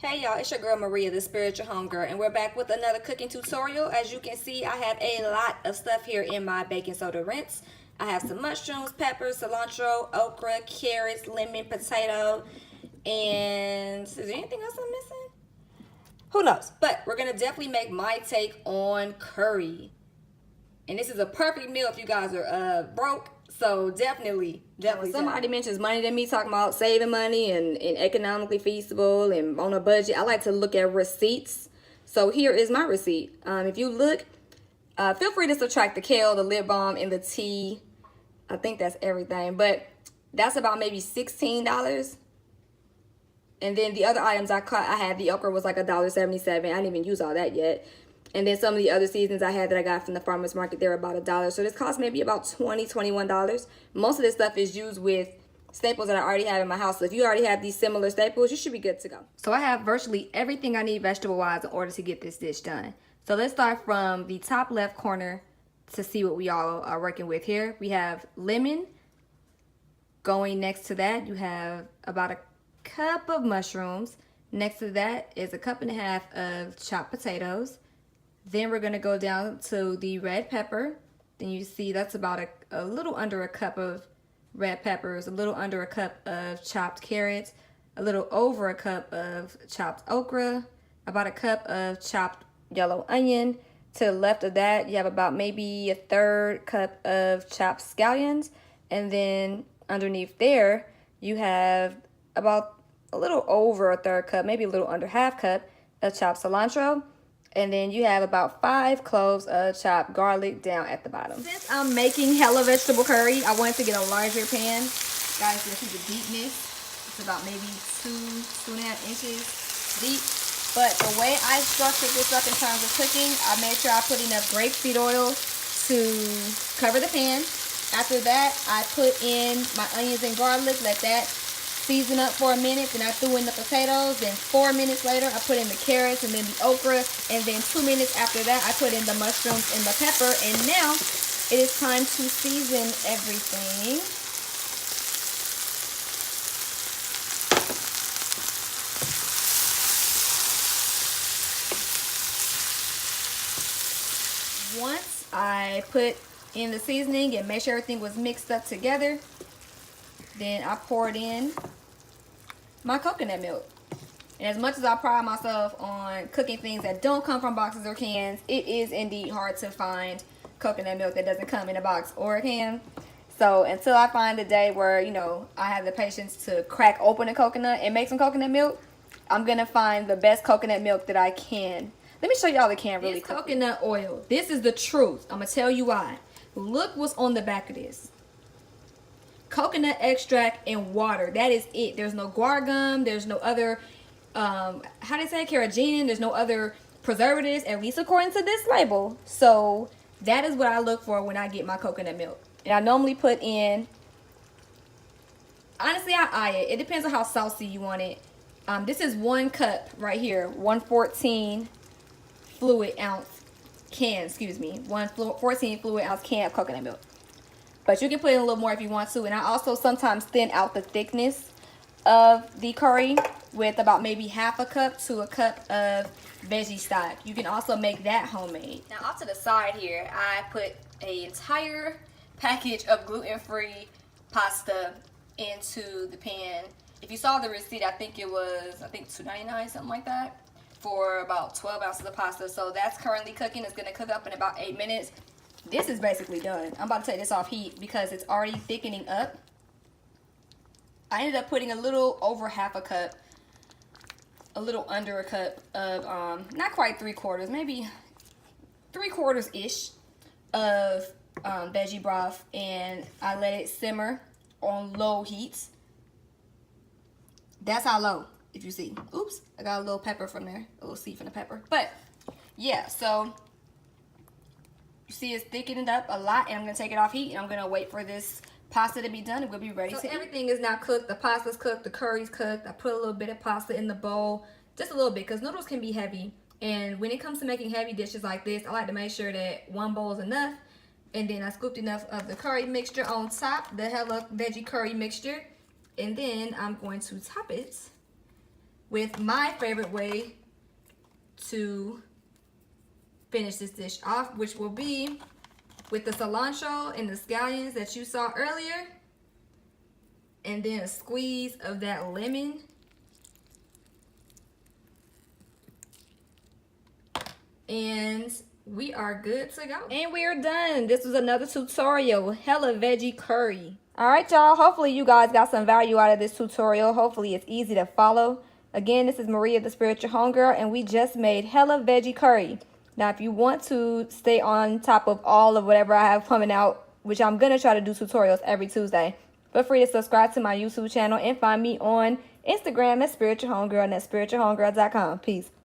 Hey y'all, it's your girl Maria, the spiritual homegirl, and we're back with another cooking tutorial. As you can see, I have a lot of stuff here in my baking soda rinse. I have some mushrooms, peppers, cilantro, okra, carrots, lemon, potato, and is there anything else I'm missing? Who knows? But we're gonna definitely make my take on curry. And this is a perfect meal if you guys are broke. So definitely. When somebody mentions money to me, talking about saving money and economically feasible and on a budget, I like to look at receipts. So here is my receipt. If you look, feel free to subtract the kale, the lip balm, and the tea. I think that's everything, but that's about maybe $16. And then the other items I had, the okra was like $1.77. I didn't even use all that yet. And then some of the other seasonings I had that I got from the farmer's market, they're about $1. So this cost maybe about $20, $21. Most of this stuff is used with staples that I already have in my house. So if you already have these similar staples, you should be good to go. So I have virtually everything I need vegetable-wise in order to get this dish done. So let's start from the top left corner to see what we all are working with here. We have lemon. Going next to that, you have about a cup of mushrooms. Next to that is a cup and a half of chopped potatoes. Then we're going to go down to the red pepper. Then you see that's about a little under a cup of red peppers, a little under a cup of chopped carrots, a little over a cup of chopped okra, about a cup of chopped yellow onion. To the left of that, you have about maybe a third cup of chopped scallions. And then underneath there, you have about a little over a third cup, maybe a little under half cup of chopped cilantro. And then you have about 5 cloves of chopped garlic down at the bottom. Since I'm making hella vegetable curry, I wanted to get a larger pan. Guys, you see the deepness. It's about maybe 2.5 inches deep. But the way I structured this up in terms of cooking, I made sure I put enough grapeseed oil to cover the pan. After that, I put in my onions and garlic, let that season up for a minute. Then I threw in the potatoes. Then 4 minutes later, I put in the carrots and then the okra. And then 2 minutes after that, I put in the mushrooms and the pepper. And now it is time to season everything. Once I put in the seasoning and made sure everything was mixed up together, then I poured in my coconut milk. And as much as I pride myself on cooking things that don't come from boxes or cans, it is indeed hard to find coconut milk that doesn't come in a box or a can. So until I find a day where, you know, I have the patience to crack open a coconut and make some coconut milk, I'm going to find the best coconut milk that I can. Let me show y'all the can really quick. Coconut oil. This is the truth. I'm going to tell you why. Look what's on the back of this. Coconut extract and water. That is it. There's no guar gum. There's no other, how do they say, carrageenan. There's no other preservatives, at least according to this label. So that is what I look for when I get my coconut milk. And I normally put in, honestly, I eye it. It depends on how saucy you want it. This is 1 cup right here. 114 fluid ounce can, excuse me. 114 fluid ounce can of coconut milk. But you can put in a little more if you want to. And I also sometimes thin out the thickness of the curry with about maybe half a cup to a cup of veggie stock. You can also make that homemade. Now off to the side here, I put an entire package of gluten-free pasta into the pan. If you saw the receipt, I think it was, $2.99, something like that, for about 12 ounces of pasta. So that's currently cooking. It's going to cook up in about 8 minutes. This is basically done. I'm about to take this off heat because it's already thickening up. I ended up putting a little over half a cup, a little under a cup of, not quite 3/4, maybe 3/4-ish of veggie broth. And I let it simmer on low heat. That's how low, if you see. Oops, I got a little pepper from there, a little seed from the pepper. But yeah, so you see it's thickening up a lot, and I'm going to take it off heat, and I'm going to wait for this pasta to be done, and we'll be ready to eat. Everything is now cooked. The pasta's cooked, the curry's cooked. I put a little bit of pasta in the bowl, just a little bit, because noodles can be heavy. And when it comes to making heavy dishes like this, I like to make sure that 1 bowl is enough. And then I scooped enough of the curry mixture on top, the hella veggie curry mixture. And then I'm going to top it with my favorite way to finish this dish off, which will be with the cilantro and the scallions that you saw earlier, and then a squeeze of that lemon. And we are good to go. And we are done. This was another tutorial. Hella veggie curry. Alright, y'all. Hopefully you guys got some value out of this tutorial. Hopefully it's easy to follow. Again, this is Maria, the Spiritual Homegirl, and we just made hella veggie curry. Now, if you want to stay on top of all of whatever I have coming out, which I'm going to try to do tutorials every Tuesday, feel free to subscribe to my YouTube channel and find me on Instagram at Spiritual Homegirl and at spiritualhomegirl.com. Peace.